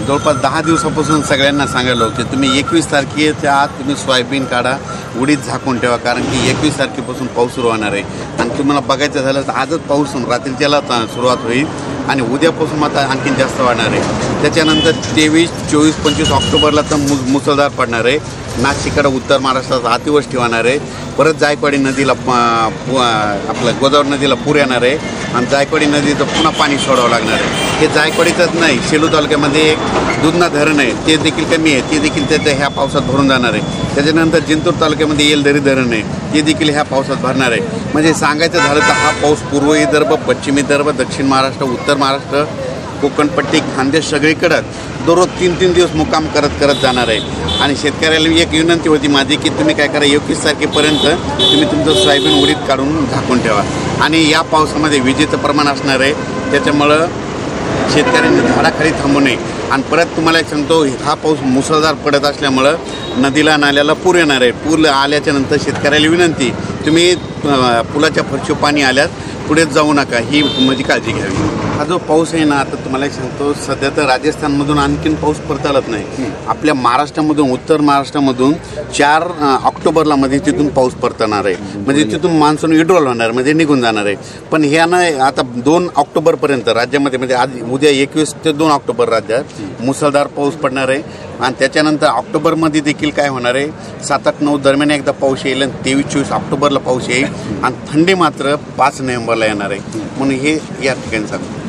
जवळपास 10 दिवसापासून सगळ्यांना सांगायला की तुम्ही 21 तारखेच्या आत तुम्ही सोयाबीन काढा, उडीद झाकून ठेवा, कारण की 21 तारखेपासून पाऊस सुरू होणार आहे. आणि तुम्हाला बघायचं झालं तर आजच पाऊस रात्रीच्याला सुरुवात होईल आणि उद्यापासून आता आणखीन जास्त वाढणार आहे. त्याच्यानंतर 23, 24, 25 ऑक्टोबरला तर मुसळधार पडणार आहे. नाशिककडे उत्तर महाराष्ट्रात अतिवृष्टी होणार आहे. परत जायकवाडी नदीला आपलं गोदावरी नदीला पूर येणार आहे आणि जायकवाडी नदीचं पुन्हा पाणी सोडावं लागणार आहे. हे जायकवाडीचंच नाही, सेलू तालुक्यामध्ये एक दुधना धरण आहे, ते देखील कमी आहे, ते देखील त्याच्या ह्या पावसात भरून जाणार आहे. त्याच्यानंतर जिंतूर तालुक्यामध्ये येलदरी धरण आहे, ते देखील ह्या पावसात भरणार आहे. म्हणजे सांगायचं झालं तर हा पाऊस पूर्व विदर्भ, पश्चिम विदर्भ, दक्षिण महाराष्ट्र, उत्तर महाराष्ट्र, कोकणपट्टी, खानदेश सगळीकडं दररोज 3-3 दिवस मुक्काम करत जाणार आहे. आणि शेतकऱ्याला एक विनंती होती माझी की तुम्ही काय करा, 21 तारखेपर्यंत तुम्ही तुमचं सोयाबीन उडीद काढून झाकून ठेवा. आणि या पावसामध्ये विजेचं प्रमाण असणार आहे, त्याच्यामुळं शेतकऱ्यांनी झाडाखाली थांबू नये. आणि परत तुम्हाला एक सांगतो, हा पाऊस मुसळधार पडत असल्यामुळं नदीला नाल्याला पूर येणार आहे. पूर आल्याच्या नंतर शेतकऱ्याला विनंती, तुम्ही पुलाच्या फरशीवर पाणी आल्यास पुढे जाऊ नका, ही माझी काळजी घ्यावी. हा जो पाऊस आहे ना, आता तुम्हाला एक सांगतो, सध्या तर राजस्थानमधून आणखीन पाऊस परत नाही. आपल्या महाराष्ट्रामधून, उत्तर महाराष्ट्रामधून 4 ऑक्टोबरला मध्ये तिथून पाऊस परतणार आहे. म्हणजे तिथून मान्सून विड्रॉल होणार, म्हणजे निघून जाणार आहे. पण ह्यानं आता 2 ऑक्टोबरपर्यंत राज्यामध्ये, म्हणजे आज उद्या 21 ते 2 ऑक्टोबर राज्यात मुसळधार पाऊस पडणार आहे. आणि त्याच्यानंतर ऑक्टोबरमध्ये देखील काय होणार आहे, 7-8-9 दरम्यान एकदा पाऊस येईल आणि 23-24 ऑक्टोबरला पाऊस येईल. आणि थंडी मात्र 5 नोव्हेंबरला येणार आहे. म्हणून हे या ठिकाणी सांगतो.